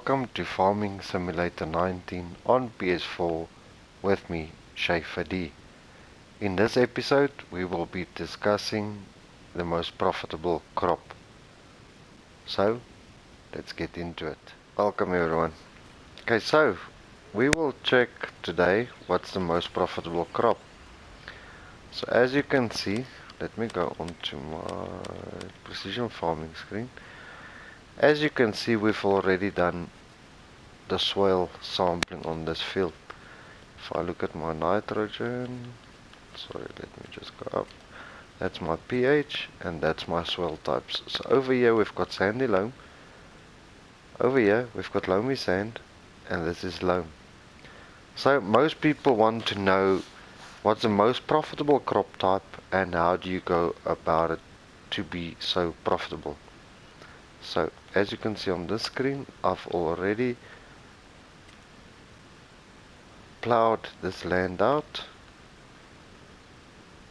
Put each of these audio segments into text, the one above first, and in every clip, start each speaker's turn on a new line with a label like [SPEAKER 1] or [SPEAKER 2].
[SPEAKER 1] welcome to Farming Simulator 19 on PS4 with me, Schaefer D. In this episode, we will be discussing the most profitable crop. So, let's get into it. Welcome everyone. Okay, so we will check today what's the most profitable crop. So as you can see, let me go onto my precision farming screen. As you can see, we've already done the soil sampling on this field. If I look at my nitrogen, sorry, let me just go up. That's my pH and that's my soil types. So over here we've got sandy loam. Over here we've got loamy sand, and this is loam. So most people want to know what's the most profitable crop type and how do you go about it to be so profitable. So as you can see on this screen, I've already plowed this land out.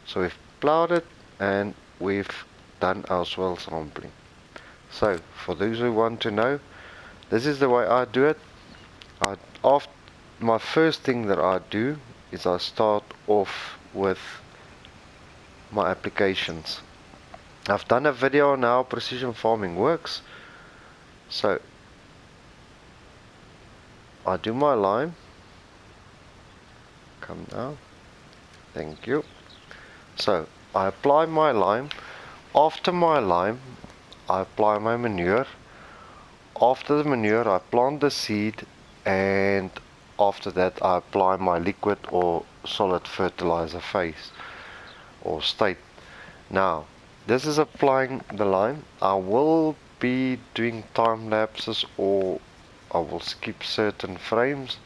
[SPEAKER 1] So we've plowed it and we've done our soil sampling. So for those who want to know, this is the way I do it. My first thing that I do is I start off with my applications. I've done a video on how precision farming works. So I do my lime. Come now. Thank you. So I apply my lime. After my lime, I apply my manure. After the manure, I plant the seed, and after that I apply my liquid or solid fertilizer phase or state. Now, this is applying the lime. I will be doing time lapses, or I will skip certain frames,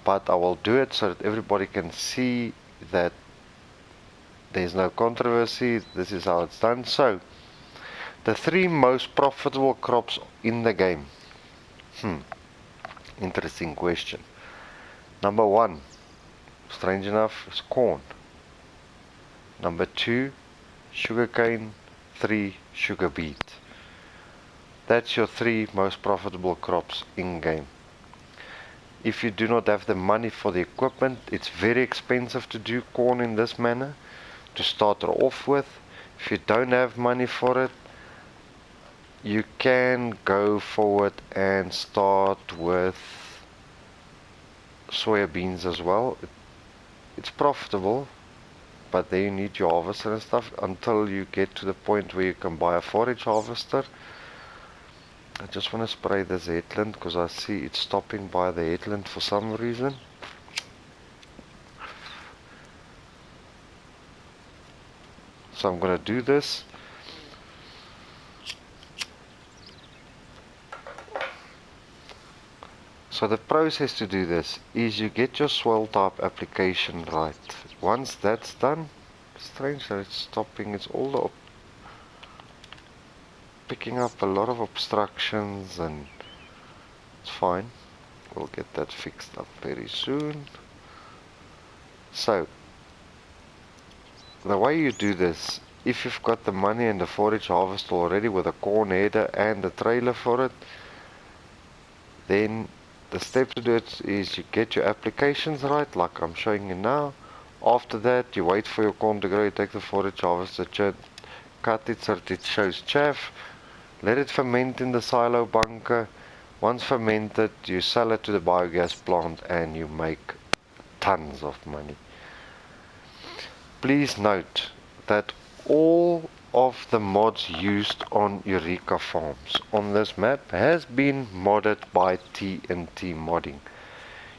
[SPEAKER 1] but I will do it so that everybody can see that there's no controversy. This is how it's done. So the three most profitable crops in the game. Interesting question. Number one, strange enough, is corn. Number two, sugarcane. Three, sugar beet. That's your three most profitable crops in game. If you do not have the money for the equipment, it's very expensive to do corn in this manner to start off with. If you don't have money for it, you can go forward and start with soya beans as well. It's profitable, but then you need your harvester and stuff until you get to the point where you can buy a forage harvester. I just want to spray this headland because I see it's stopping by the headland for some reason. So I'm going to do this. So the process to do this is you get your soil type application right. Once that's done, strange that it's stopping, it's all picking up a lot of obstructions, and it's fine. We'll get that fixed up very soon. So the way you do this, if you've got the money and the forage harvester already with a corn header and a trailer for it, then the step to do it is you get your applications right, like I'm showing you now. After that, you wait for your corn to grow, you take the forage harvester, cut it so that it shows chaff, let it ferment in the silo bunker. Once fermented, you sell it to the biogas plant and you make tons of money. Please note that all of the mods used on Eureka farms on this map has been modded by TNT modding.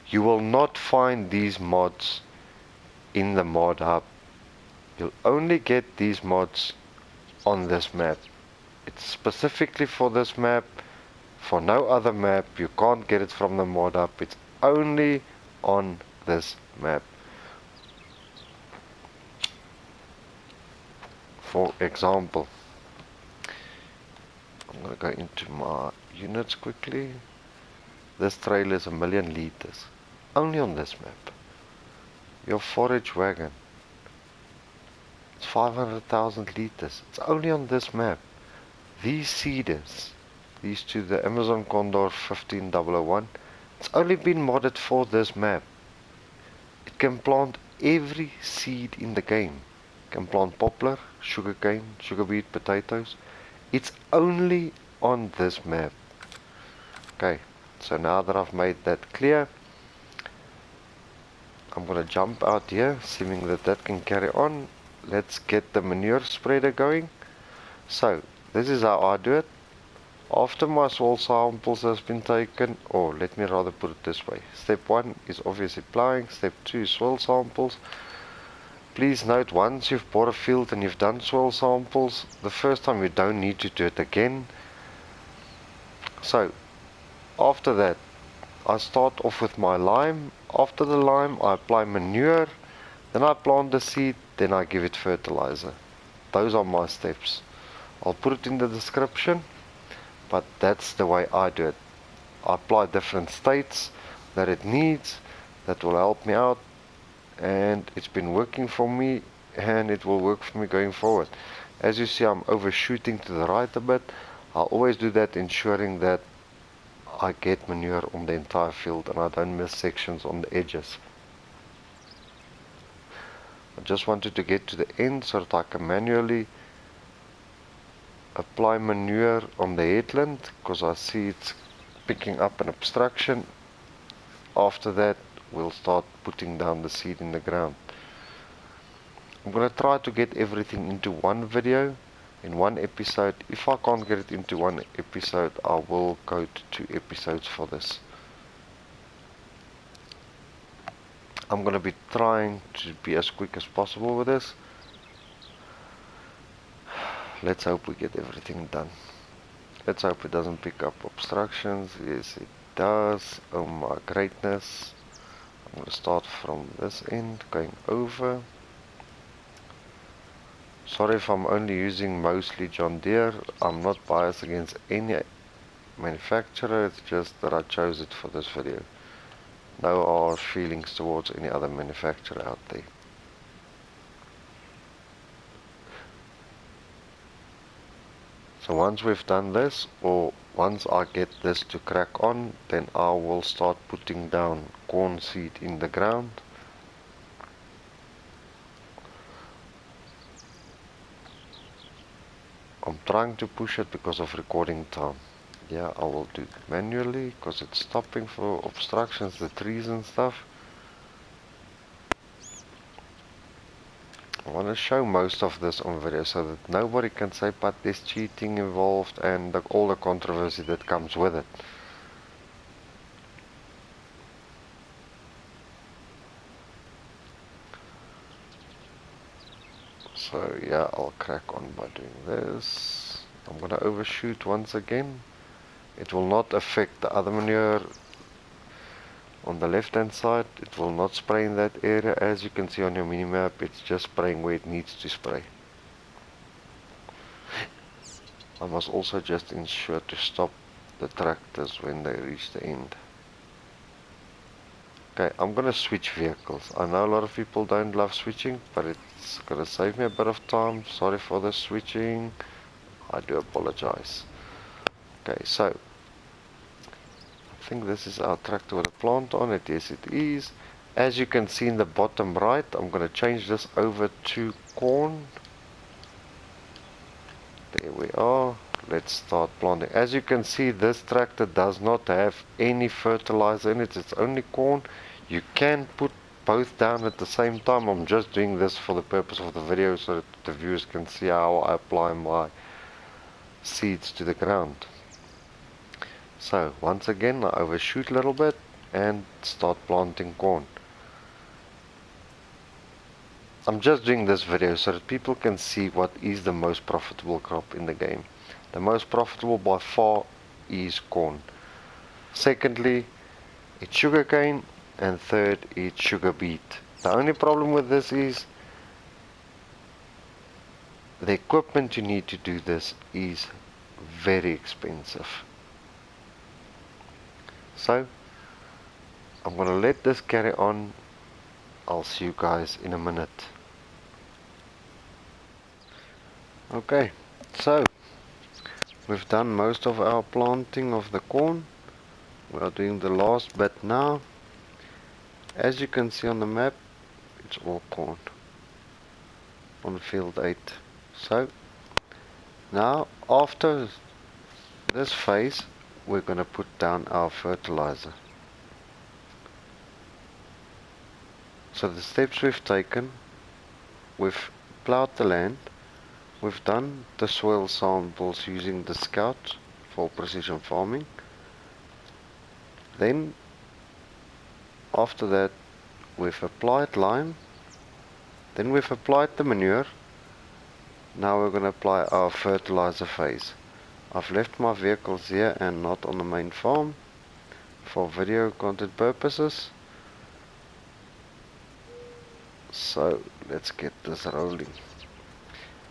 [SPEAKER 1] You will not find these mods in the mod hub. You'll only get these mods on this map. It's specifically for this map. For no other map, you can't get it from the mod hub. It's only on this map. For example, I'm going to go into my units quickly. This trailer is 1,000,000 liters. Only on this map. Your forage wagon, it's 500,000 liters. It's only on this map. These seeders, these two, the Amazon Condor 15001. It's only been modded for this map. It can plant every seed in the game. It can plant poplar, sugarcane, sugar beet, potatoes. It's only on this map. Okay, so now that I've made that clear, I'm gonna jump out here, assuming that that can carry on. Let's get the manure spreader going. So, this is how I do it. After my soil samples has been taken, or let me rather put it this way. Step 1 is obviously plowing, step 2 is soil samples. Please note, once you've bought a field and you've done soil samples, the first time you don't need to do it again. So, after that, I start off with my lime. After the lime, I apply manure, then I plant the seed, then I give it fertilizer. Those are my steps. I'll put it in the description, but that's the way I do it. I apply different states that it needs, that will help me out, and it's been working for me, and it will work for me going forward. As you see, I'm overshooting to the right a bit. I'll always do that, ensuring that I get manure on the entire field and I don't miss sections on the edges. I just wanted to get to the end so that I can manually apply manure on the headland, because I see it's picking up an obstruction. After that, we'll start putting down the seed in the ground. I'm going to try to get everything into one video, in one episode. If I can't get it into one episode, I will go to 2 episodes for this. I'm going to be trying to be as quick as possible with this. Let's hope we get everything done. Let's hope it doesn't pick up obstructions. Yes, it does. Oh my greatness. I'm going to start from this end, going over. Sorry if I'm only using mostly John Deere. I'm not biased against any manufacturer, it's just that I chose it for this video. No harsh feelings towards any other manufacturer out there. So once we've done this, or once I get this to crack on, then I will start putting down corn seed in the ground. I'm trying to push it because of recording time. Yeah, I will do it manually because it's stopping for obstructions, the trees and stuff. I want to show most of this on video so that nobody can say, but there's cheating involved and all the controversy that comes with it. So yeah, I'll crack on by doing this. I'm going to overshoot once again. It will not affect the other manure on the left hand side. It will not spray in that area. As you can see on your minimap, it's just spraying where it needs to spray. I must also just ensure to stop the tractors when they reach the end. Okay, I'm gonna switch vehicles. I know a lot of people don't love switching, but it's gonna save me a bit of time. Sorry for the switching. I do apologize. Okay, so I think this is our tractor with a plant on it. Yes, it is. As you can see in the bottom right, I'm gonna change this over to corn. There we are. Let's start planting. As you can see, this tractor does not have any fertilizer in it. It's only corn. You can put both down at the same time. I'm just doing this for the purpose of the video so that the viewers can see how I apply my seeds to the ground. So once again, I overshoot a little bit and start planting corn. I'm just doing this video so that people can see what is the most profitable crop in the game. The most profitable by far is corn. Secondly, it's sugarcane, and third, it's sugar beet. The only problem with this is the equipment you need to do this is very expensive. So I'm gonna let this carry on. I'll see you guys in a minute. We've done most of our planting of the corn. We are doing the last bit now. As you can see on the map, it's all corn on field 8. So now after this phase, we're going to put down our fertilizer. So the steps we've taken, we've plowed the land, we've done the soil samples using the Scout for precision farming. Then after that, we've applied lime, then we've applied the manure. Now we're going to apply our fertilizer phase. I've left my vehicles here and not on the main farm for video content purposes. So let's get this rolling.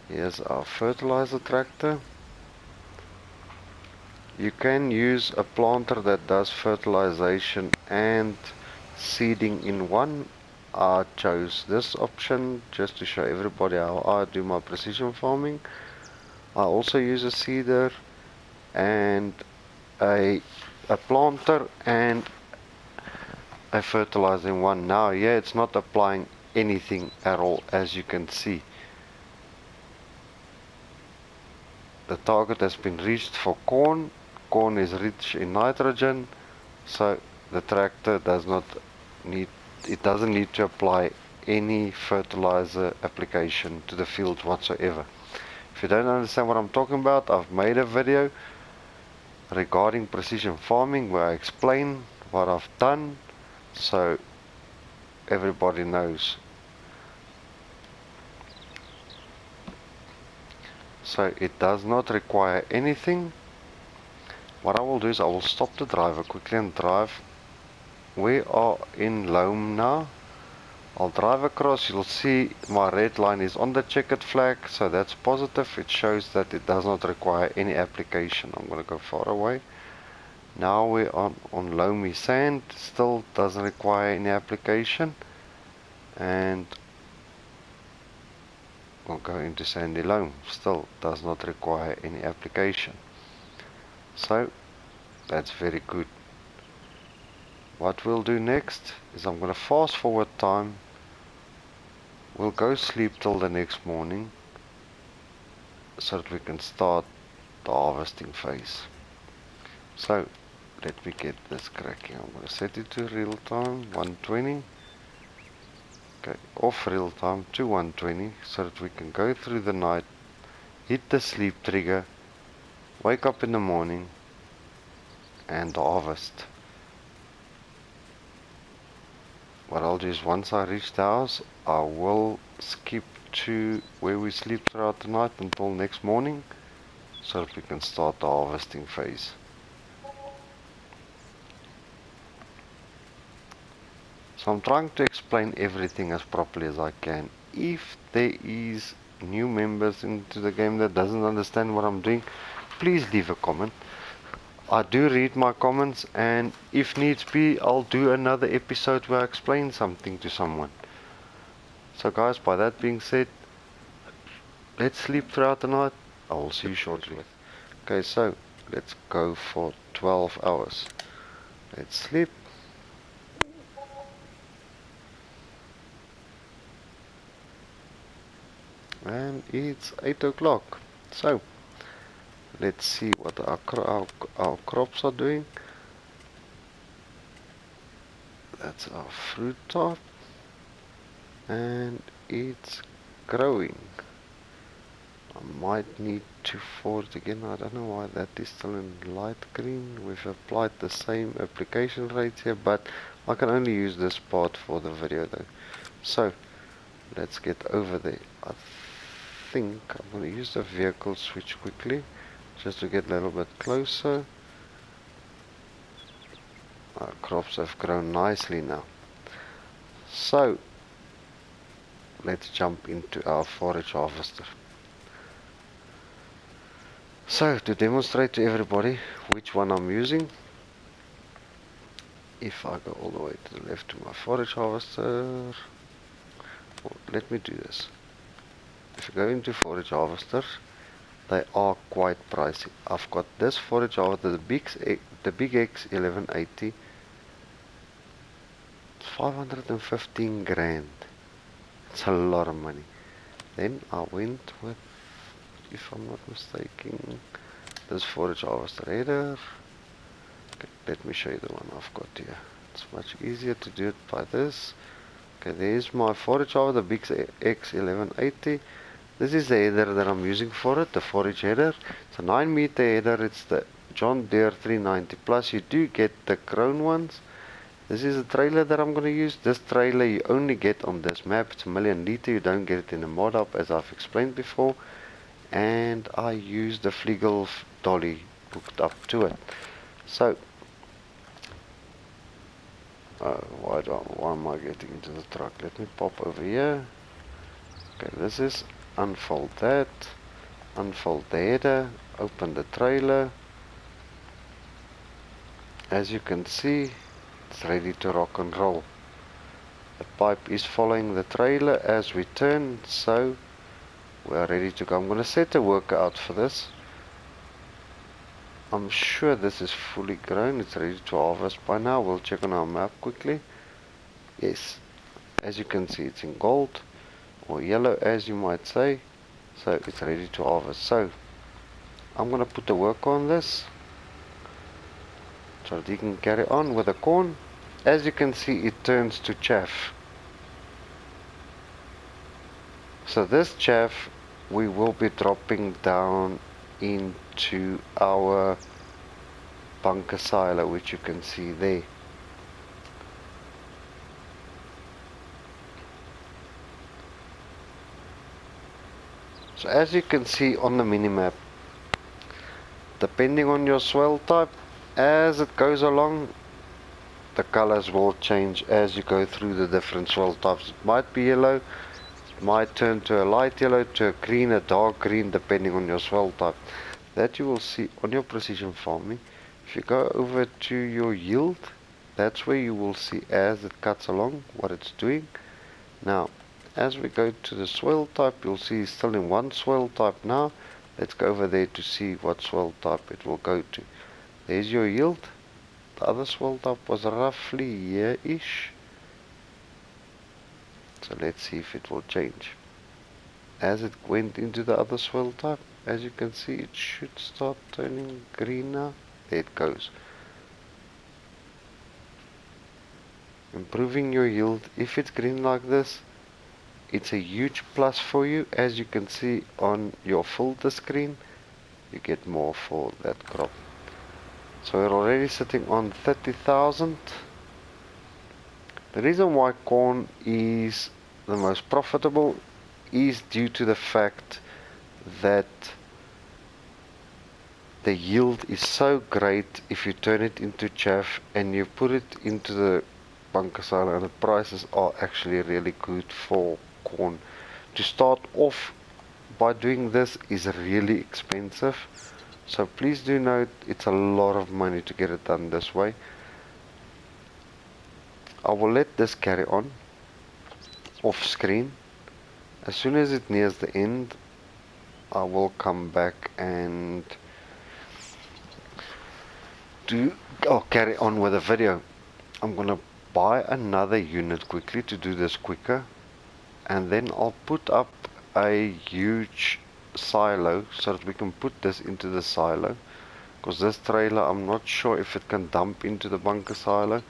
[SPEAKER 1] Here's our fertilizer tractor. You can use a planter that does fertilization and seeding in one. I chose this option just to show everybody how I do my precision farming. I also use a seeder and a planter and a fertilizer in one. Now yeah, it's not applying anything at all, as you can see. The target has been reached for corn. Corn is rich in nitrogen, so the tractor doesn't need to apply any fertilizer application to the field whatsoever. If you don't understand what I'm talking about, I've made a video regarding precision farming where I explain what I've done, so everybody knows. So it does not require anything. What I will do is I will stop the driver quickly and drive. We are in Loam now. I'll drive across. You'll see my red line is on the checkered flag, so that's positive. It shows that it does not require any application. I'm going to go far away. Now we're on loamy sand. Still doesn't require any application. And we'll go into sandy loam. Still does not require any application. So that's very good. What we'll do next is I'm going to fast forward time. We'll go sleep till the next morning so that we can start the harvesting phase. So let me get this cracking. I'm going to set it to real time 120. Okay, off real time to 120 so that we can go through the night, hit the sleep trigger, wake up in the morning and harvest. What I'll do is once I reach the house, I will skip to where we sleep throughout the night until next morning so that we can start the harvesting phase. So I'm trying to explain everything as properly as I can. If there is new members into the game that doesn't understand what I'm doing, please leave a comment. I do read my comments, and if needs be, I'll do another episode where I explain something to someone. So guys, by that being said, let's sleep throughout the night. I will see you shortly. Okay, so let's go for 12 hours. Let's sleep. And it's 8 o'clock. So let's see what our crops are doing. That's our fruit top, and it's growing. I might need to forward it again. I don't know why that is still in light green. We've applied the same application rate here, but I can only use this part for the video though. So let's get over there. I think I'm going to use the vehicle switch quickly just to get a little bit closer. Our crops have grown nicely now. So let's jump into our forage harvester. So to demonstrate to everybody which one I'm using, if I go all the way to the left to my forage harvester, well, let me do this. If you go into forage harvester, they are quite pricey. I've got this forage harvester, the big X 1180. It's 515 grand. It's a lot of money. Then I went with, if I'm not mistaken, this forage harvester header. Okay, let me show you the one I've got here. It's much easier to do it by this. Okay, there's my forage harvester, the big X 1180. This is the header that I'm using for it, the forage header. It's a 9-meter header. It's the John Deere 390 plus. You do get the chrome ones. This is a trailer that I'm going to use. This trailer you only get on this map. It's a 1,000,000 liter. You don't get it in the mod up, as I've explained before. And I use the Fliegel dolly hooked up to it. So, why am I getting into the truck? Let me pop over here. Okay, this is unfold that. Unfold the header. Open the trailer. As you can see, it's ready to rock and roll. The pipe is following the trailer as we turn, so we are ready to go. I'm going to set a worker out for this. I'm sure this is fully grown. It's ready to harvest by now. We'll check on our map quickly. Yes, as you can see, it's in gold or yellow, as you might say. So it's ready to harvest. So I'm going to put the worker on this so that he can carry on with the corn. As you can see, it turns to chaff. So this chaff we will be dropping down into our bunker silo, which you can see there. So as you can see on the minimap, depending on your swell type, as it goes along, the colors will change as you go through the different swell types. It might be yellow, it might turn to a light yellow, to a green, a dark green, depending on your swell type. That you will see on your precision farming. If you go over to your yield, that's where you will see as it cuts along what it's doing. Now, as we go to the swell type, you'll see it's still in one swell type now. Let's go over there to see what swell type it will go to. There's your yield. The other swell type was roughly here-ish. So let's see if it will change. As it went into the other swell type, as you can see, it should start turning green now. There it goes. Improving your yield. If it's green like this, it's a huge plus for you. As you can see on your filter screen, you get more for that crop. So we're already sitting on 30,000. The reason why corn is the most profitable is due to the fact that the yield is so great if you turn it into chaff and you put it into the bunker silo, and the prices are actually really good for corn. To start off by doing this is really expensive, so please do note it's a lot of money to get it done this way. I will let this carry on off screen. As soon as it nears the end, I will come back and carry on with the video. I'm gonna buy another unit quickly to do this quicker, and then I'll put up a huge silo so that we can put this into the silo, because this trailer, I'm not sure if it can dump into the bunker silo.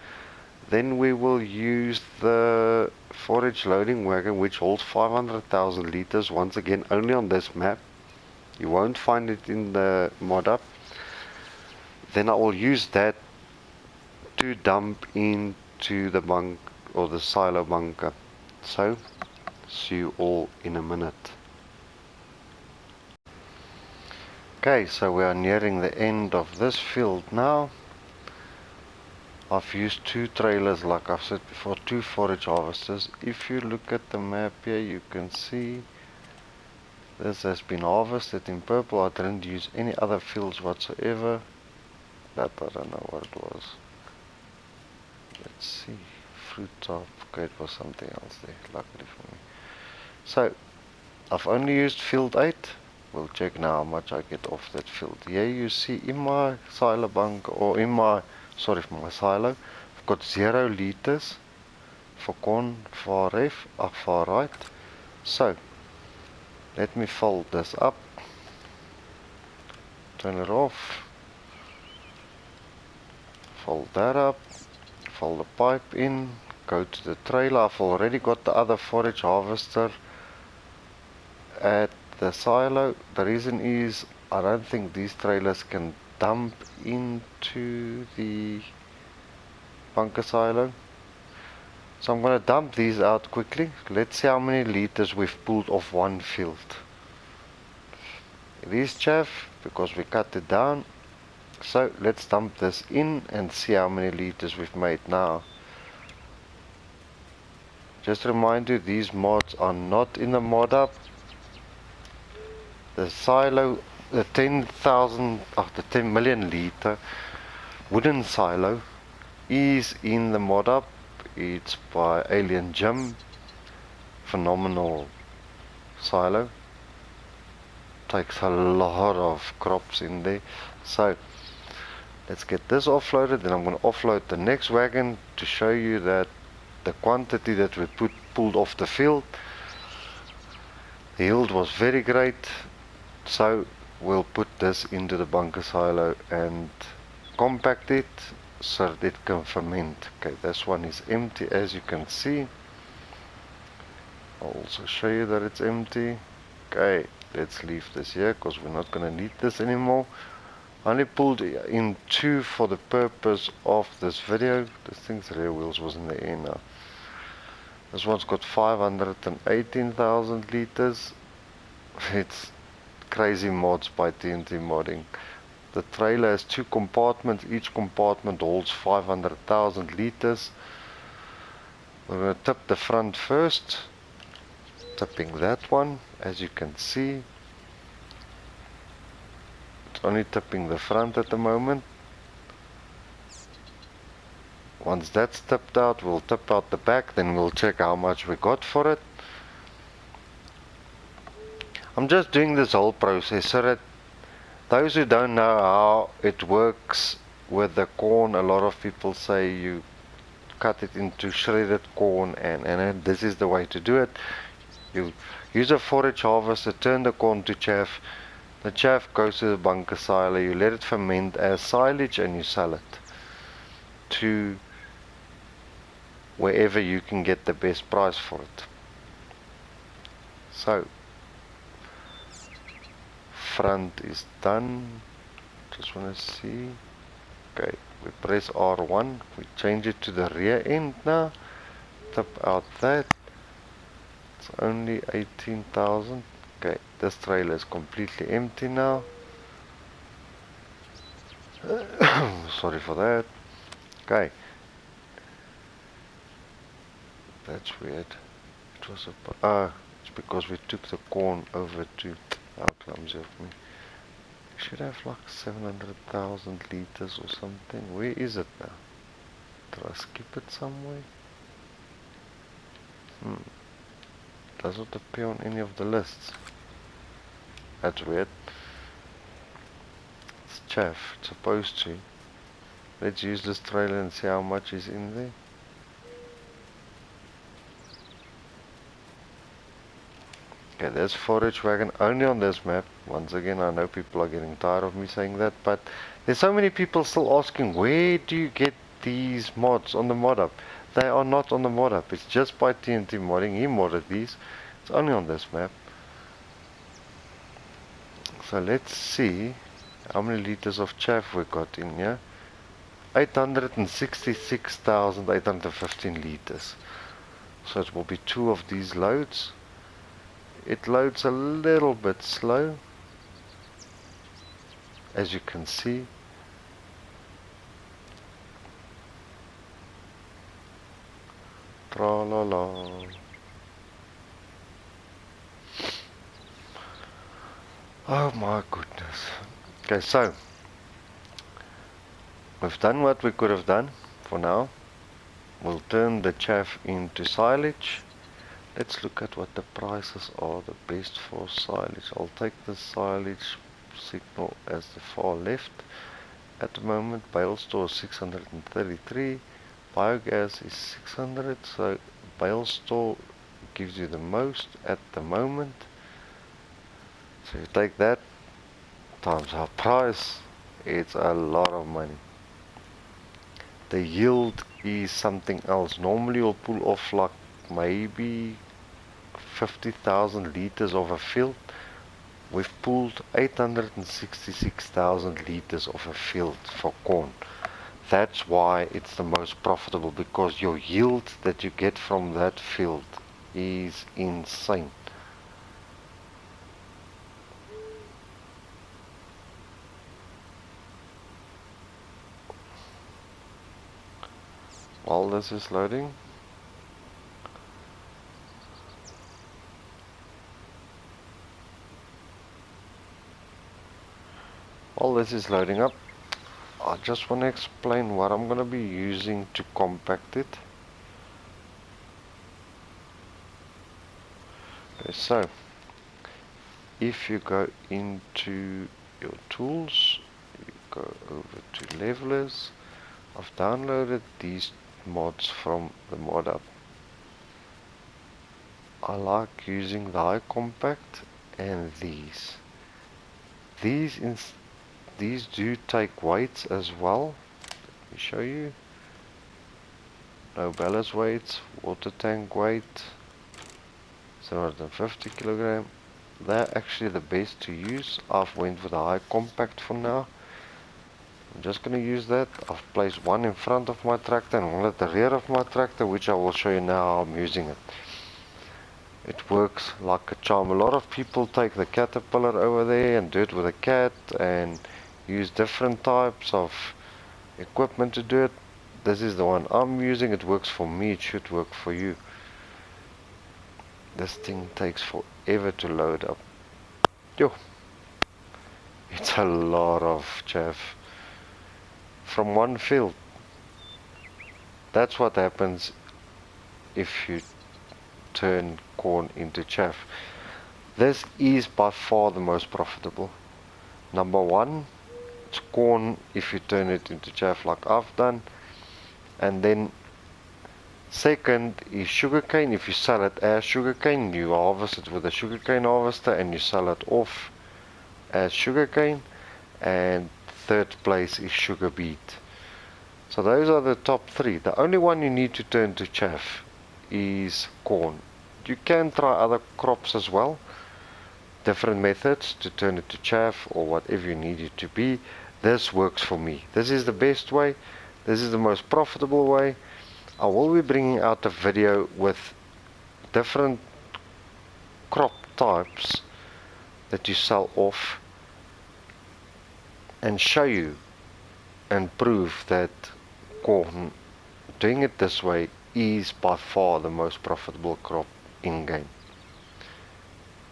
[SPEAKER 1] Then we will use the forage loading wagon, which holds 500,000 liters, once again only on this map. You won't find it in the mod up. Then I will use that to dump into the bunk or the silo bunker. So see you all in a minute. Okay, so we are nearing the end of this field now. I've used 2 trailers, like I've said before, 2 forage harvesters. If you look at the map here, you can see this has been harvested in purple. I didn't use any other fields whatsoever. That I don't know what it was. Let's see, fruit top. Okay, it was something else there, luckily for me. So I've only used field 8. We'll check now how much I get off that field. Here you see in my silo bunk, or in my, sorry, for my silo, I've got 0 liters for corn far left, far right. So, let me fold this up, turn it off, fold that up, fold the pipe in, go to the trailer. I've already got the other forage harvester at the silo. The reason is I don't think these trailers can dump into the bunker silo. So I'm going to dump these out quickly. Let's see how many liters we've pulled off one field. It is chaff because we cut it down. So let's dump this in and see how many liters we've made now. Just remind you, these mods are not in the mod up. The silo, the 10,000, the 10 million liter wooden silo is in the mod up. It's by Alien Jim. Phenomenal silo. Takes a lot of crops in there. So let's get this offloaded, then I'm going to offload the next wagon to show you that the quantity that we pulled off the field. The yield was very great. So we'll put this into the bunker silo and compact it so that it can ferment. Okay, this one is empty, as you can see. I'll also show you that it's empty. Okay, let's leave this here because we're not going to need this anymore. I only pulled in 2 for the purpose of this video. This thing's rear wheels was in the air now. This one's got 518,000 liters. It's crazy mods by TNT Modding. The trailer has 2 compartments. Each compartment holds 500,000 liters. We're going to tip the front first. Tipping that one, as you can see. It's only tipping the front at the moment. Once that's tipped out, we'll tip out the back, then we'll check how much we got for it. I'm just doing this whole process so that those who don't know how it works with the corn, a lot of people say you cut it into shredded corn, and this is the way to do it. You use a forage harvester, turn the corn to chaff. The chaff goes to the bunker silo, you let it ferment as silage and you sell it to wherever you can get the best price for it. So, front is done. Just want to see. Okay, we press R1, we change it to the rear end now. Tip out that. It's only 18,000. Okay, this trailer is completely empty now. Sorry for that. Okay. That's weird. It was it's because we took the corn over to, how clumsy of me. It should have like 700,000 liters or something. Where is it now? Did I skip it somewhere? Doesn't appear on any of the lists. That's weird. It's chaff, it's supposed to. Let's use this trailer and see how much is in there. Okay, there's forage wagon only on this map. Once again, I know people are getting tired of me saying that, but there's so many people still asking, where do you get these mods on the mod up? They are not on the mod up. It's just by TNT Modding. He modded these. It's only on this map. So let's see how many liters of chaff we got in here. 866,815 liters. So it will be 2 of these loads. It loads a little bit slow, as you can see. Tra la la. Oh my goodness. Okay, so we've done what we could have done for now. We'll turn the chaff into silage. Let's look at what the prices are the best for silage. I'll take the silage signal as the far left. At the moment, bale store is 633, biogas is 600, so bale store gives you the most at the moment. So you take that times our price, it's a lot of money. The yield is something else. Normally you'll pull off like maybe 50,000 liters of a field. We've pulled 866,000 liters of a field for corn. That's why it's the most profitable, because your yield that you get from that field is insane. While this is loading, up, I just want to explain what I'm going to be using to compact it. Okay, so if you go into your tools, you go over to levelers. I've downloaded these mods from the mod app. I like using the high compact and these. These do take weights as well. Let me show you. No ballast weights, water tank weight, 750 kilogram. They're actually the best to use. I've went with a high compact for now. I'm just going to use that. I've placed one in front of my tractor and one at the rear of my tractor, which I will show you now how I'm using it. It works like a charm. A lot of people take the Caterpillar over there and do it with a cat and use different types of equipment to do it. This is the one I'm using. It works for me. It should work for you. This thing takes forever to load up. Yo, it's a lot of chaff from one field. That's what happens if you turn corn into chaff. This is by far the most profitable. Number one, it's corn if you turn it into chaff like I've done. And then second is sugarcane. If you sell it as sugarcane, you harvest it with a sugarcane harvester and you sell it off as sugarcane. And third place is sugar beet. So those are the top three. The only one you need to turn to chaff is corn. You can try other crops as well, different methods to turn it to chaff or whatever you need it to be. This works for me. This is the best way. This is the most profitable way. I will be bringing out a video with different crop types that you sell off and show you and prove that corn, doing it this way, is by far the most profitable crop in game.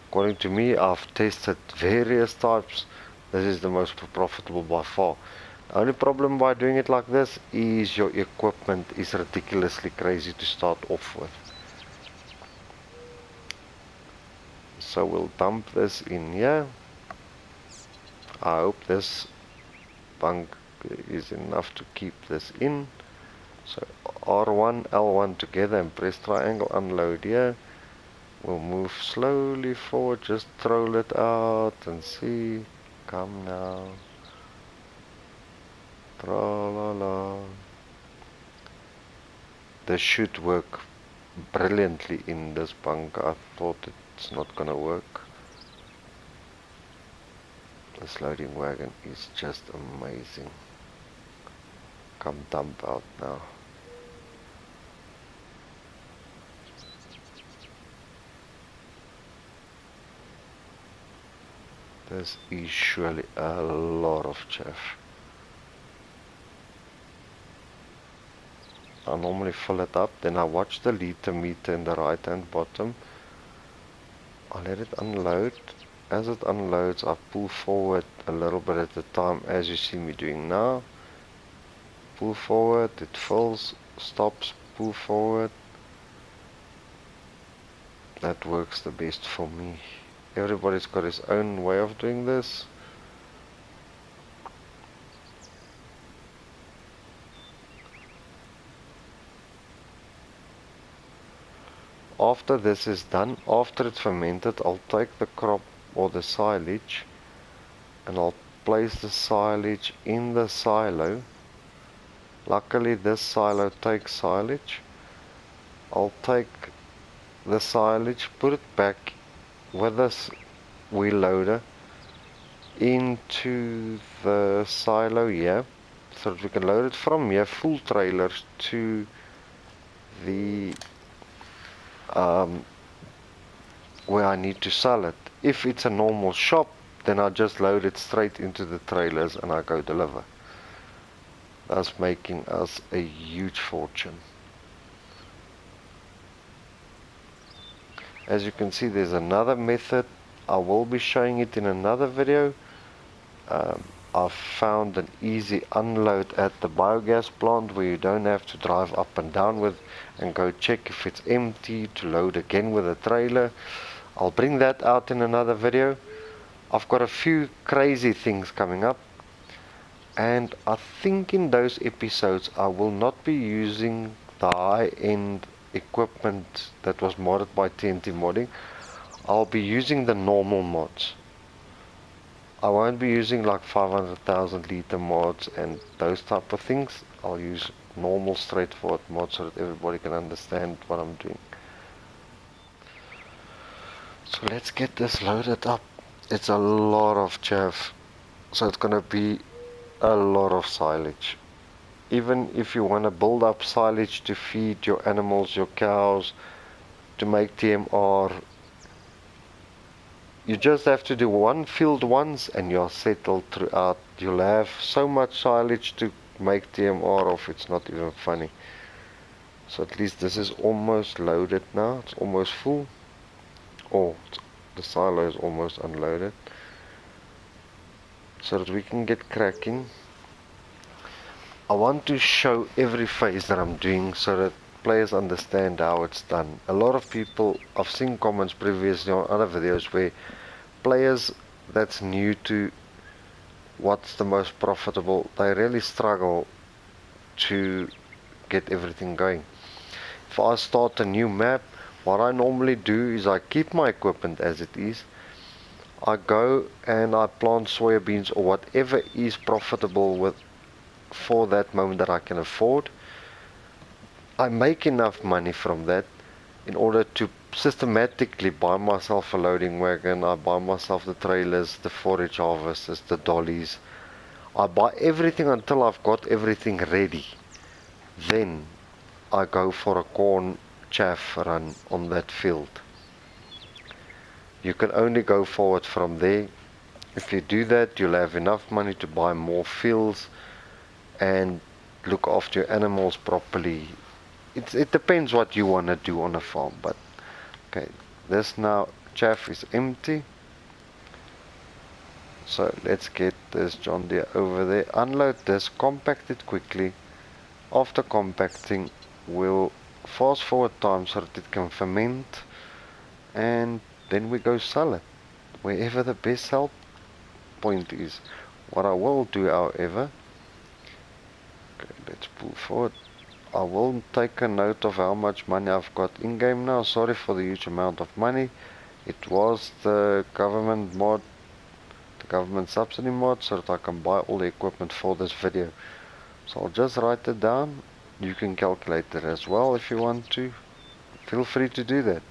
[SPEAKER 1] According to me, I've tested various types. This is the most profitable by far. The only problem by doing it like this is your equipment is ridiculously crazy to start off with. So we'll dump this in here. I hope this bunk is enough to keep this in. So R1, L1 together and press triangle, unload here. We'll move slowly forward, just troll it out and see. Come now. Tra-la-la. This should work brilliantly in this bunker. I thought it's not gonna work. This loading wagon is just amazing. Come dump out now. This is surely a lot of chaff. I normally fill it up, then I watch the liter meter in the right hand bottom. I let it unload. As it unloads, I pull forward a little bit at a time, as you see me doing now. Pull forward, it fills, stops, pull forward. That works the best for me. Everybody's got his own way of doing this. After this is done, after it's fermented, I'll take the crop or the silage and I'll place the silage in the silo. Luckily this silo takes silage. I'll take the silage, put it back with this wheel loader into the silo here, so that we can load it from here, full trailers, to the where I need to sell it. If it's a normal shop, then I just load it straight into the trailers and I go deliver. That's making us a huge fortune. As you can see, there's another method. I will be showing it in another video. I've found an easy unload at the biogas plant where you don't have to drive up and down with and go check if it's empty to load again with a trailer. I'll bring that out in another video. I've got a few crazy things coming up, and I think in those episodes I will not be using the high-end equipment that was modded by TNT Modding. I'll be using the normal mods. I won't be using like 500,000 liter mods and those type of things. I'll use normal straightforward mods so that everybody can understand what I'm doing. So let's get this loaded up. It's a lot of chaff, so it's gonna be a lot of silage. Even if you want to build up silage to feed your animals, your cows, to make TMR, you just have to do one field once and you're settled throughout. You'll have so much silage to make TMR of, it's not even funny. So at least this is almost loaded now. It's almost full. Oh, the silo is almost unloaded. So that we can get cracking. I want to show every phase that I'm doing so that players understand how it's done. A lot of people, I've seen comments previously on other videos where players that's new to what's the most profitable, they really struggle to get everything going. If I start a new map, what I normally do is I keep my equipment as it is. I go and I plant soybeans or whatever is profitable with for that moment that I can afford. I make enough money from that in order to systematically buy myself a loading wagon. I buy myself the trailers, the forage harvesters, the dollies. I buy everything until I've got everything ready. Then I go for a corn chaff run on that field. You can only go forward from there. If you do that, you'll have enough money to buy more fields and look after your animals properly. It depends what you want to do on a farm, but okay, this now chaff is empty. So let's get this John Deere over there, unload this, compact it quickly. After compacting, we'll fast forward time so that it can ferment, and then we go sell it wherever the best sell point is. What I will do, however, okay, let's pull forward. I will take a note of how much money I've got in game now. Sorry for the huge amount of money. It was the government mod, the government subsidy mod, so that I can buy all the equipment for this video. So I'll just write it down. You can calculate it as well if you want to. Feel free to do that.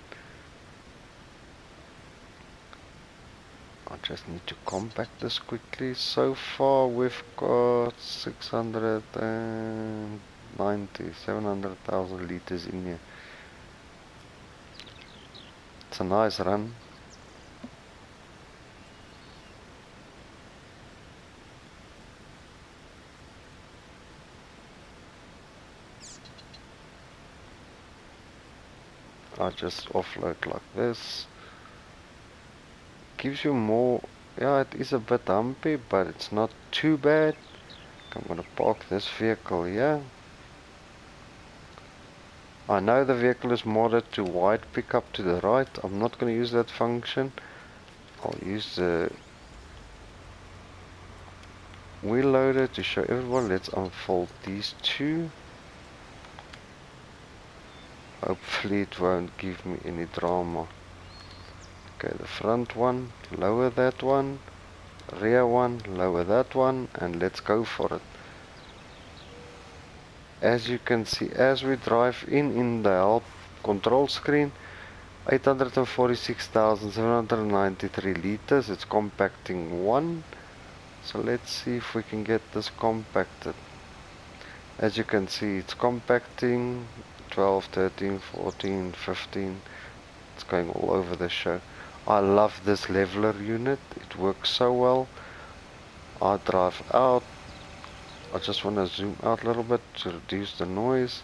[SPEAKER 1] I just need to compact this quickly. So far we've got 700,000 liters in here. It's a nice run. I just offload like this. Gives you more. Yeah, it is a bit humpy, but it's not too bad. I'm gonna park this vehicle here. I know the vehicle is modded to wide pickup to the right. I'm not going to use that function. I'll use the wheel loader to show everyone. Let's unfold these two. Hopefully it won't give me any drama. Okay, the front one, lower that one. Rear one, lower that one, and let's go for it. As you can see, as we drive in the help control screen, 846,793 liters. It's compacting 1. So let's see if we can get this compacted. As you can see, it's compacting 12, 13, 14, 15. It's going all over the show. I love this leveler unit. It works so well. I drive out. I just want to zoom out a little bit to reduce the noise.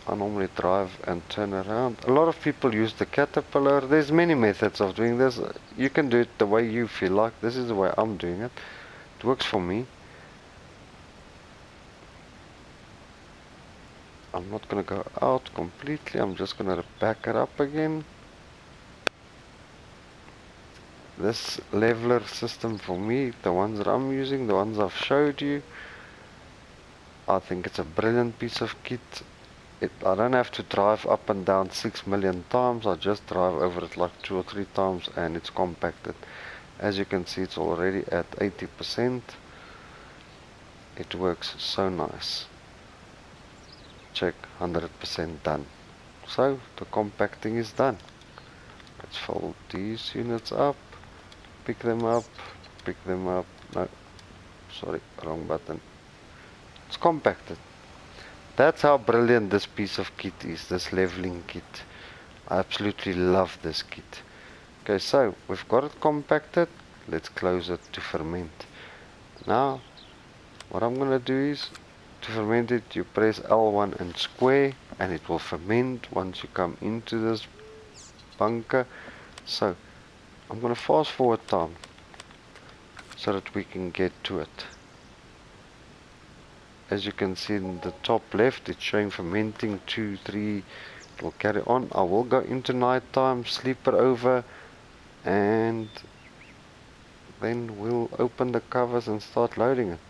[SPEAKER 1] I normally drive and turn around. A lot of people use the caterpillar. There's many methods of doing this. You can do it the way you feel like. This is the way I'm doing it. It works for me. I'm not going to go out completely. I'm just going to back it up again. This leveler system for me, the ones that I'm using, the ones I've showed you, I think it's a brilliant piece of kit. I don't have to drive up and down 6 million times. I just drive over it like 2 or 3 times and it's compacted. As you can see, it's already at 80%. It works so nice. Check, 100% done. So the compacting is done. Let's fold these units up, pick them up, no, sorry, wrong button. It's compacted. That's how brilliant this piece of kit is, this leveling kit. I absolutely love this kit. Okay, so we've got it compacted. Let's close it to ferment. Now, what I'm gonna do is, to ferment it, you press L1 and square, and it will ferment once you come into this bunker. So, I'm gonna fast forward time, so that we can get to it. As you can see in the top left, it's showing fermenting 2, 3, it will carry on. I will go into night time, sleep it over, and then we'll open the covers and start loading it.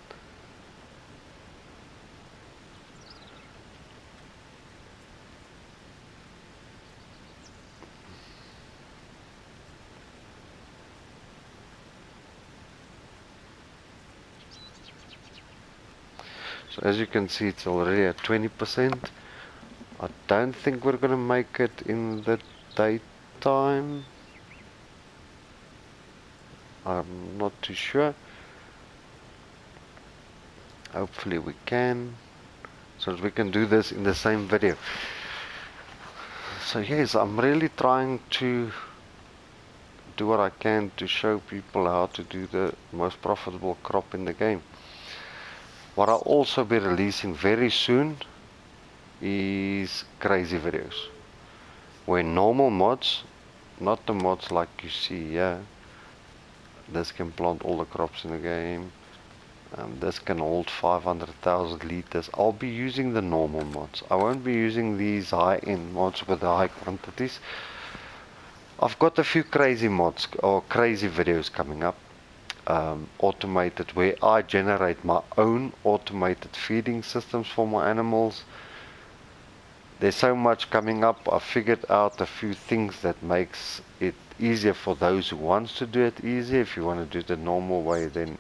[SPEAKER 1] So as you can see, it's already at 20%. I don't think we're gonna make it in the daytime. I'm not too sure. Hopefully we can, so that we can do this in the same video. So yes, I'm really trying to do what I can to show people how to do the most profitable crop in the game. What I'll also be releasing very soon is crazy videos, where normal mods, not the mods like you see here, this can plant all the crops in the game, this can hold 500,000 liters. I'll be using the normal mods. I won't be using these high-end mods with the high quantities. I've got a few crazy mods or crazy videos coming up, automated, where I generate my own automated feeding systems for my animals. There's so much coming up. I figured out a few things that makes it easier for those who wants to do it easier. If you want to do it the normal way, then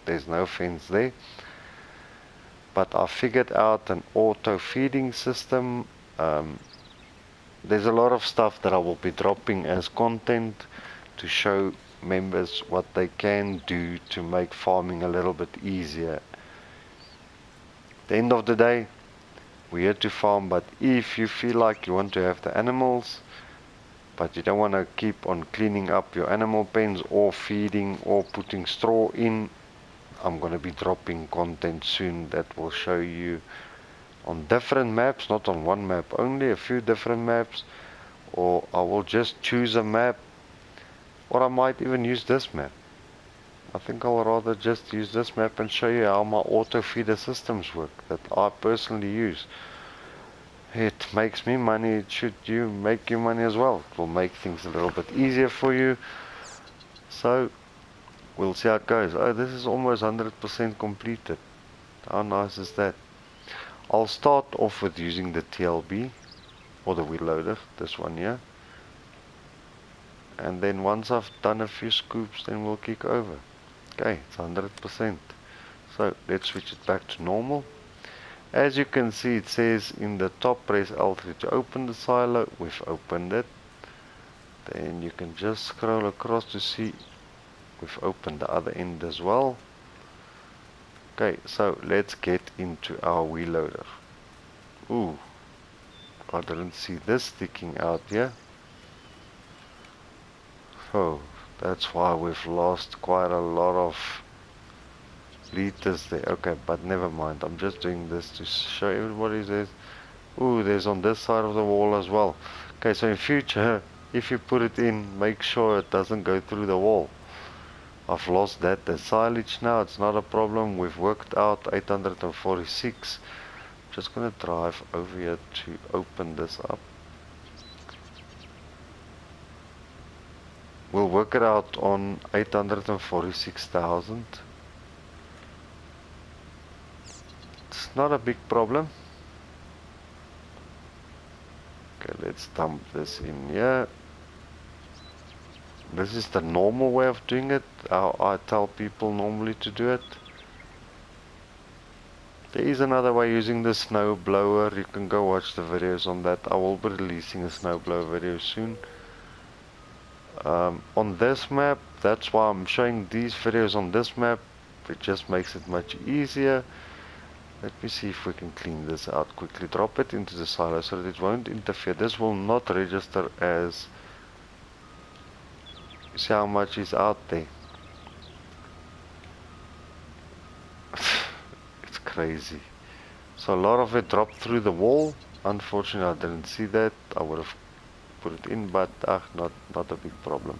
[SPEAKER 1] there's no offense there. But I figured out an auto feeding system. There's a lot of stuff that I will be dropping as content to show members what they can do to make farming a little bit easier. At the end of the day, we're here to farm, but if you feel like you want to have the animals, but you don't want to keep on cleaning up your animal pens or feeding or putting straw in, I'm going to be dropping content soon that will show you on different maps, not on one map only, a few different maps, or I will just choose a map, or I might even use this map. I think I'll rather just use this map and show you how my auto feeder systems work that I personally use. It makes me money, it should make you money as well. It will make things a little bit easier for you. So we'll see how it goes. Oh, this is almost 100% completed. How nice is that? I'll start off with using the TLB or the wheel loader, this one here. And then once I've done a few scoops, then we'll kick over. Okay, it's 100%. So let's switch it back to normal. As you can see, it says in the top, press L3 to open the silo. We've opened it. Then you can just scroll across to see we've opened the other end as well. Okay, so let's get into our wheel loader. Ooh, I didn't see this sticking out here. Oh, that's why we've lost quite a lot of liters there. Okay, but never mind. I'm just doing this to show everybody there's. Ooh, there's on this side of the wall as well. Okay, so in future, if you put it in, make sure it doesn't go through the wall. I've lost that. The silage now, it's not a problem. We've worked out 846. Just gonna drive over here to open this up. We'll work it out on 846,000. It's not a big problem. Okay, let's dump this in here. This is the normal way of doing it, how I tell people normally to do it. There is another way using the snow blower. You can go watch the videos on that. I will be releasing a snow blower video soon. On this map, that's why I'm showing these videos on this map. It just makes it much easier. Let me see if we can clean this out quickly. Drop it into the silo so that it won't interfere. This will not register as... See how much is out there. It's crazy. So a lot of it dropped through the wall. Unfortunately, I didn't see that. I would have put it in, but not a big problem.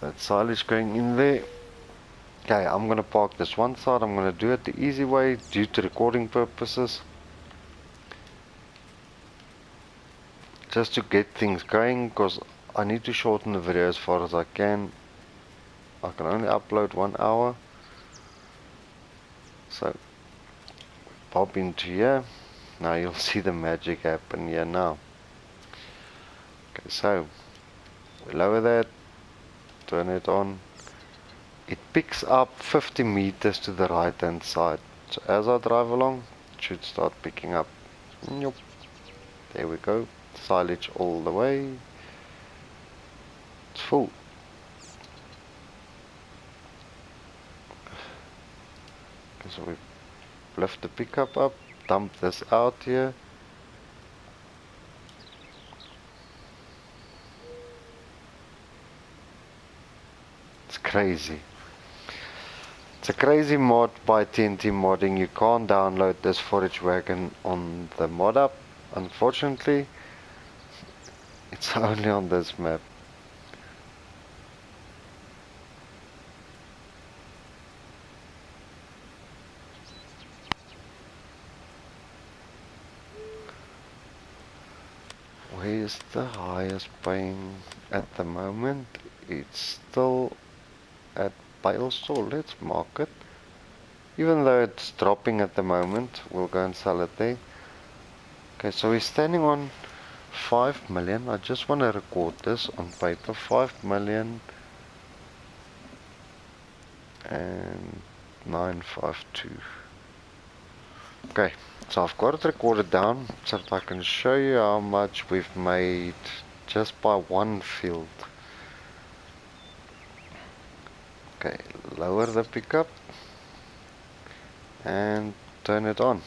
[SPEAKER 1] That silage going in there. Okay, I'm gonna park this one side. I'm gonna do it the easy way due to recording purposes. Just to get things going, because I need to shorten the video as far as I can. I can only upload 1 hour. So, pop into here. Now you'll see the magic happen here now. Okay, so, we lower that, turn it on. It picks up 50 meters to the right hand side. So as I drive along, it should start picking up. Nope. There we go. Silage all the way. It's full. Okay, so we lift the pickup up, dump this out here. It's crazy. It's a crazy mod by TNT Modding. You can't download this forage wagon on the mod app, unfortunately. It's only on this map. Where's the highest paying at the moment? It's still at Bale Store. Let's mark it. Even though it's dropping at the moment, we'll go and sell it there. Okay, so we're standing on 5 million. I just want to record this on paper. 5 million and 952. Okay, so I've got it recorded down so that I can show you how much we've made just by one field. Okay, lower the pickup and turn it on.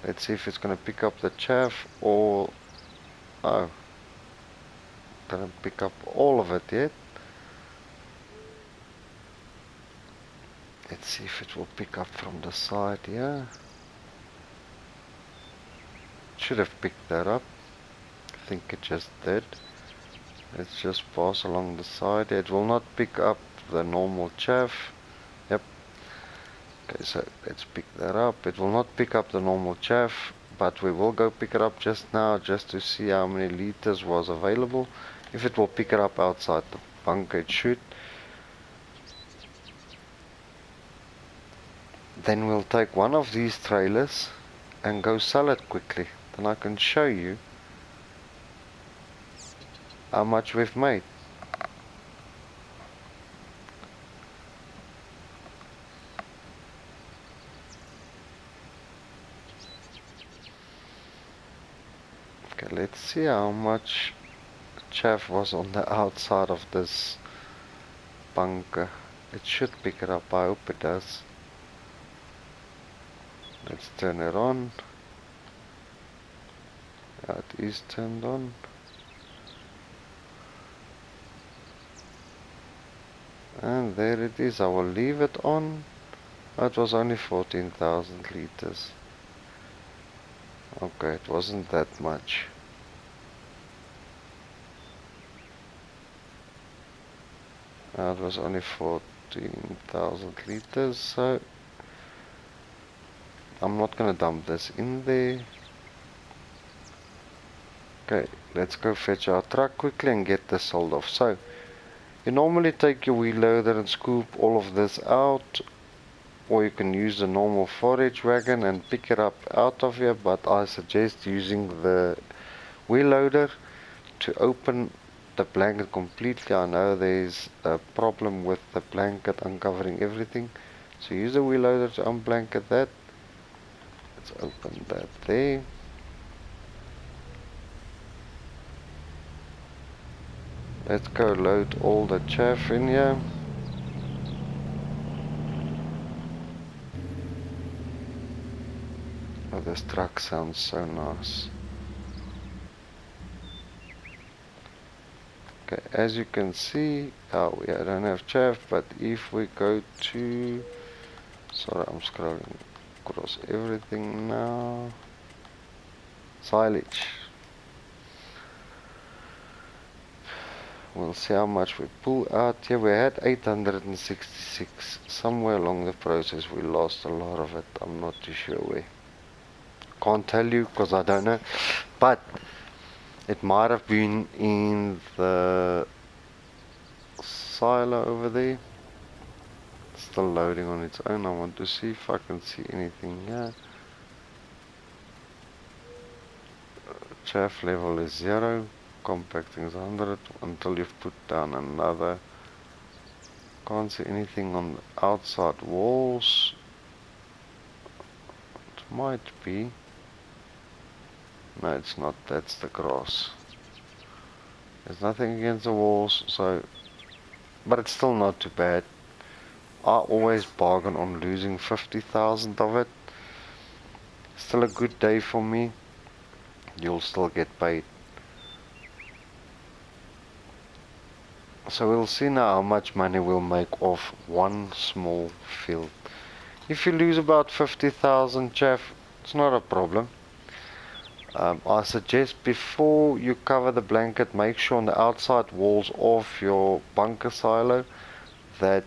[SPEAKER 1] Let's see if it's going to pick up the chaff or... Oh, didn't pick up all of it yet. Let's see if it will pick up from the side here. Should have picked that up. I think it just did. Let's just pass along the side. It will not pick up the normal chaff. Yep. Okay, so let's pick that up. It will not pick up the normal chaff, but we will go pick it up just now just to see how many liters was available. If it will pick it up outside the bunker, it should. Then we'll take one of these trailers and go sell it quickly. Then I can show you how much we've made. Okay, let's see how much chaff was on the outside of this bunker. It should pick it up, I hope it does. Let's turn it on. Yeah, it is turned on. And there it is. I will leave it on. It was only 14,000 liters. Okay, it wasn't that much. It was only 14,000 liters, so I'm not gonna dump this in there. Okay, let's go fetch our truck quickly and get this sold off. So, you normally take your wheel loader and scoop all of this out, or you can use the normal forage wagon and pick it up out of here, but I suggest using the wheel loader to open the blanket completely. I know there's a problem with the blanket uncovering everything, so use the wheel loader to unblanket that. Let's open that there. Let's go load all the chaff in here. Oh, this truck sounds so nice. Okay, as you can see, I don't have chaff, but if we go to, sorry, I'm scrolling across everything now. Silage. We'll see how much we pull out here. We had 866. Somewhere along the process we lost a lot of it. I'm not too sure where. Can't tell you because I don't know. But it might have been in the silo over there. It's still loading on its own. I want to see if I can see anything here. Chaff level is 0. Compacting is 100 until you've put down another. Can't see anything on the outside walls. It might be. No, it's not. That's the grass. There's nothing against the walls, so, but it's still not too bad. I always bargain on losing 50,000 of it. Still a good day for me. You'll still get paid. So we'll see now how much money we'll make off one small field. If you lose about 50,000 chaff, it's not a problem. I suggest before you cover the blanket, make sure on the outside walls of your bunker silo that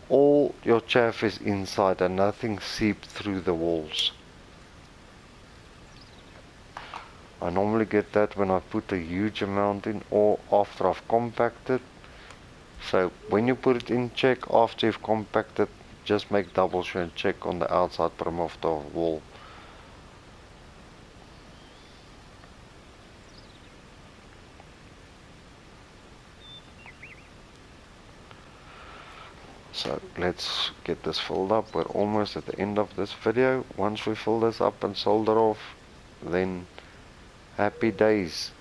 [SPEAKER 1] all your chaff is inside and nothing seeped through the walls. I normally get that when I put a huge amount in or after I've compacted. So when you put it in, check after you've compacted, just make double sure and check on the outside brim of the wall. So let's get this filled up. We're almost at the end of this video. Once we fill this up and solder off, then happy days.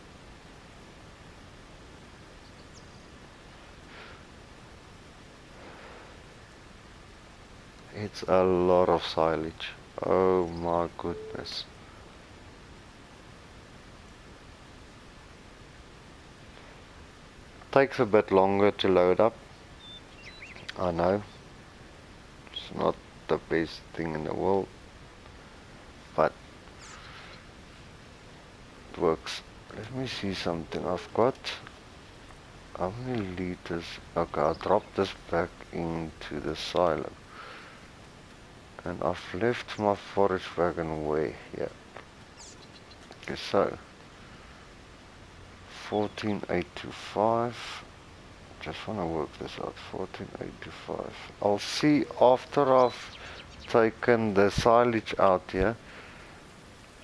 [SPEAKER 1] It's a lot of silage. Oh my goodness. Takes a bit longer to load up. I know. It's not the best thing in the world, but it works. Let me see something I've got. How many liters? Okay, I'll drop this back into the silo. And I've left my forage wagon where? Yeah. Okay, so 14825. Just want to work this out. 14825. I'll see after I've taken the silage out here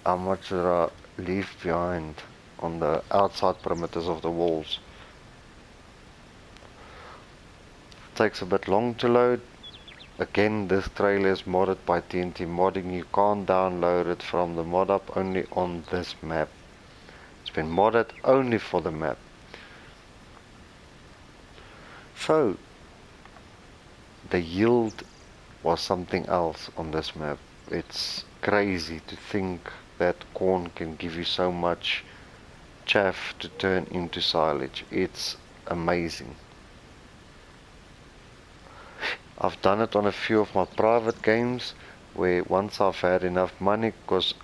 [SPEAKER 1] how much did I leave behind on the outside perimeters of the walls. Takes a bit long to load. Again, this trailer is modded by TNT Modding. You can't download it from the mod up, only on this map. It's been modded only for the map. So, the yield was something else on this map. It's crazy to think that corn can give you so much chaff to turn into silage. It's amazing. I've done it on a few of my private games where once I've had enough money, because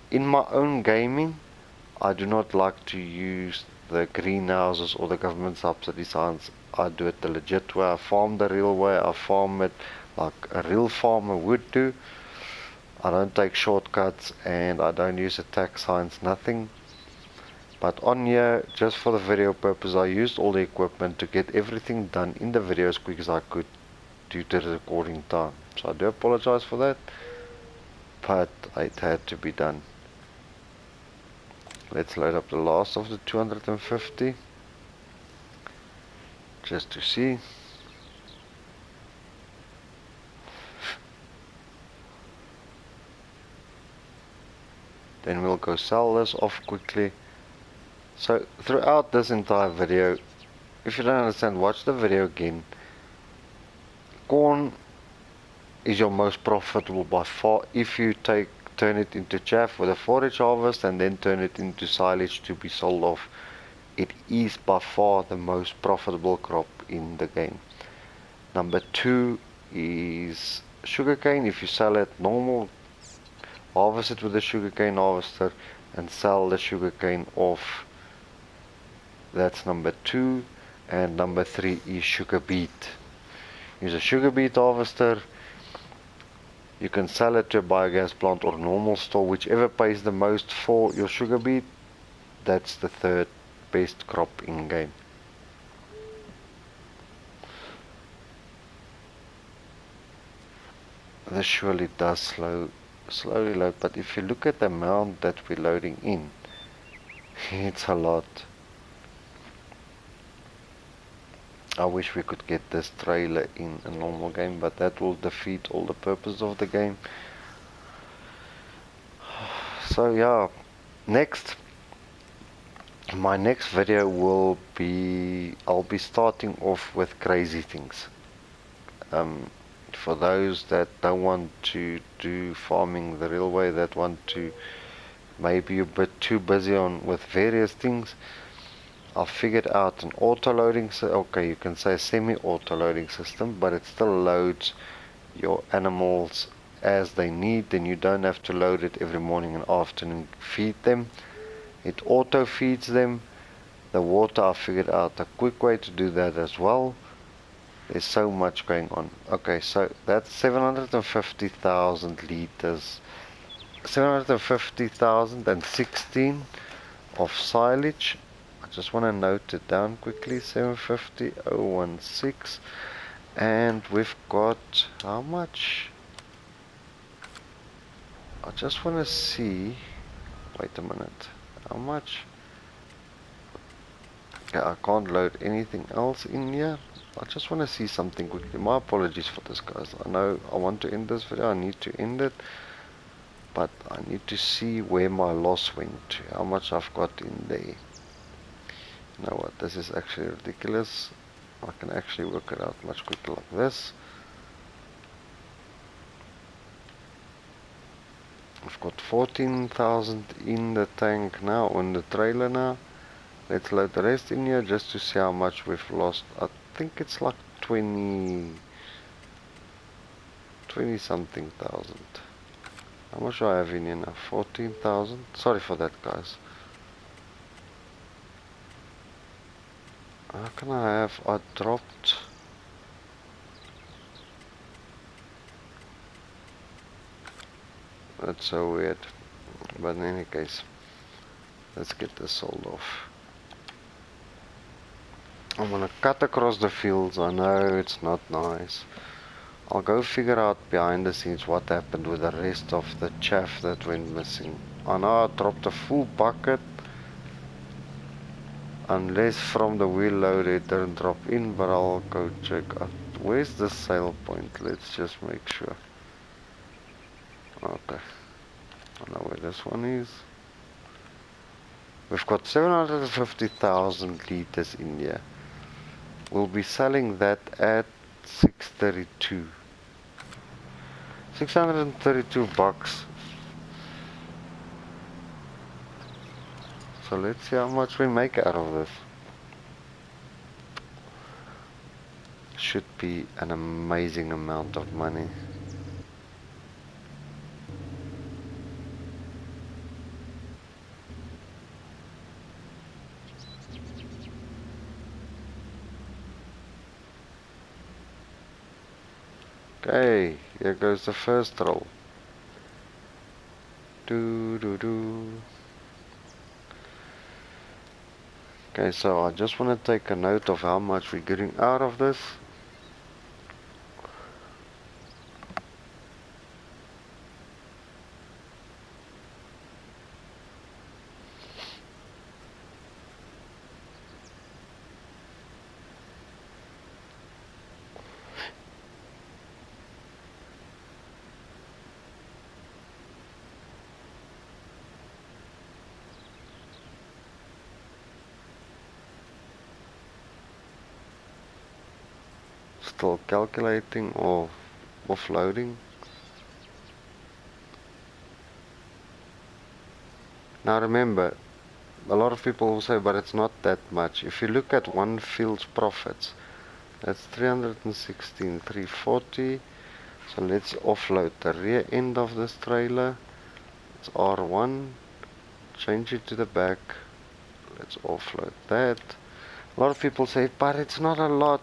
[SPEAKER 1] in my own gaming I do not like to use the greenhouses or the government subsidy signs. I do it the legit way. I farm the real way. I farm it like a real farmer would do. I don't take shortcuts and I don't use the tax signs, nothing. But on here, just for the video purpose, I used all the equipment to get everything done in the video as quick as I could due to the recording time. So I do apologize for that, but it had to be done. Let's load up the last of the 250 just to see. Then we'll go sell this off quickly. So throughout this entire video, if you don't understand, watch the video again. Corn is your most profitable by far if you turn it into chaff with a forage harvest and then turn it into silage to be sold off. It is by far the most profitable crop in the game. Number 2 is sugarcane. If you sell it normal, harvest it with a sugarcane harvester and sell the sugarcane off. That's number 2. And number 3 is sugar beet. Use a sugar beet harvester. You can sell it to a biogas plant or normal store, whichever pays the most for your sugar beet. That's the third best crop in game. This surely does slowly load, but if you look at the amount that we're loading in, it's a lot. I wish we could get this trailer in a normal game, but that will defeat all the purpose of the game. So yeah, my next video will be, I'll be starting off with crazy things. For those that don't want to do farming the real way, that want to maybe a bit too busy on with various things, I figured out an auto-loading, okay, you can say semi-auto-loading system, but it still loads your animals as they need. Then you don't have to load it every morning and afternoon, feed them. It auto-feeds them. The water, I figured out a quick way to do that as well. There's so much going on. Okay, so that's 750,000 liters, 750,016 of silage. I just want to note it down quickly. 750,016, and we've got how much? I just want to see. Wait a minute. How much? Yeah, I can't load anything else in here. I just want to see something quickly. My apologies for this, guys. I know I want to end this video. I need to end it. But I need to see where my loss went to. How much I've got in there. You know what? This is actually ridiculous. I can actually work it out much quicker like this. I've got 14,000 in the tank now, on the trailer now. Let's load the rest in here just to see how much we've lost. I think it's like 20 something thousand. How much do I have in here now? 14,000. Sorry for that, guys. How can I dropped? That's so weird. But in any case, let's get this sold off. I'm gonna cut across the fields. I know it's not nice. I'll go figure out behind the scenes what happened with the rest of the chaff that went missing. I know I dropped a full bucket. Unless from the wheel load it didn't drop in, but I'll go check out. Where's the sale point? Let's just make sure. Okay. I know where this one is. We've got 750,000 liters in here. We'll be selling that at 632. 632 bucks. So let's see how much we make out of this. Should be an amazing amount of money. Okay, here goes the first roll. Do do do. Okay, so I just want to take a note of how much we're getting out of this. Still calculating or offloading. Now remember, a lot of people will say, but it's not that much. If you look at one field's profits, that's 316, 340. So let's offload the rear end of this trailer. It's R1. Change it to the back. Let's offload that. A lot of people say, but it's not a lot.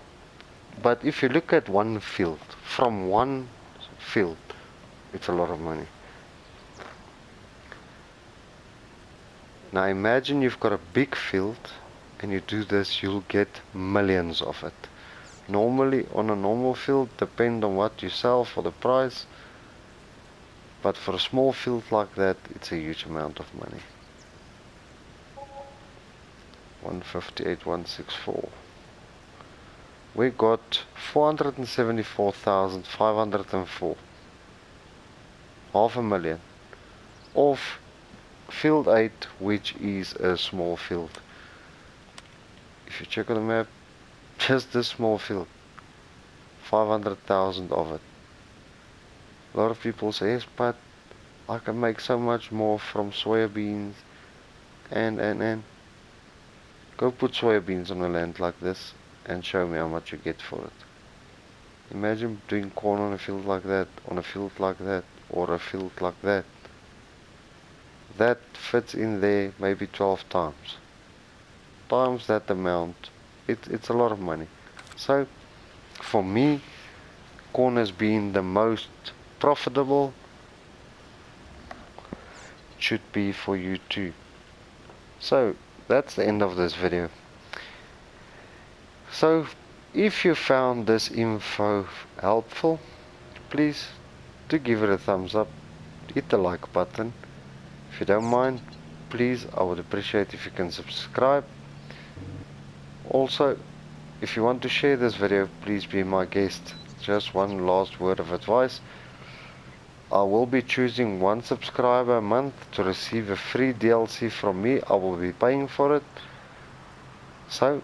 [SPEAKER 1] But if you look at one field, from one field, it's a lot of money. Now imagine you've got a big field and you do this, you'll get millions of it. Normally on a normal field, depend on what you sell for the price, but for a small field like that, it's a huge amount of money. 158,164. We got 474,504. Half a million off field 8, which is a small field. If you check on the map, just this small field, 500,000 of it. A lot of people say, yes, but I can make so much more from soybeans and. Go put soybeans on a land like this and show me how much you get for it. Imagine doing corn on a field like that, on a field like that, or a field like that. That fits in there maybe 12 times. Times that amount, it's a lot of money. So, for me, corn has been the most profitable. It should be for you too. So, that's the end of this video. So, if you found this info helpful, please do give it a thumbs up, hit the like button. If you don't mind, please, I would appreciate if you can subscribe. Also, if you want to share this video, please be my guest. Just one last word of advice. I will be choosing one subscriber a month to receive a free DLC from me. I will be paying for it. So,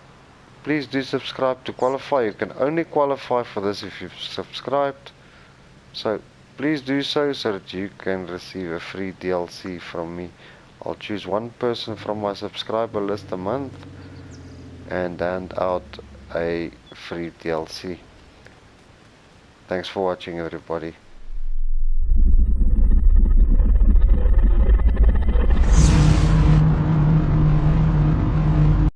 [SPEAKER 1] please do subscribe to qualify. You can only qualify for this if you've subscribed. So, please do so that you can receive a free DLC from me. I'll choose one person from my subscriber list a month and hand out a free DLC. Thanks for watching, everybody.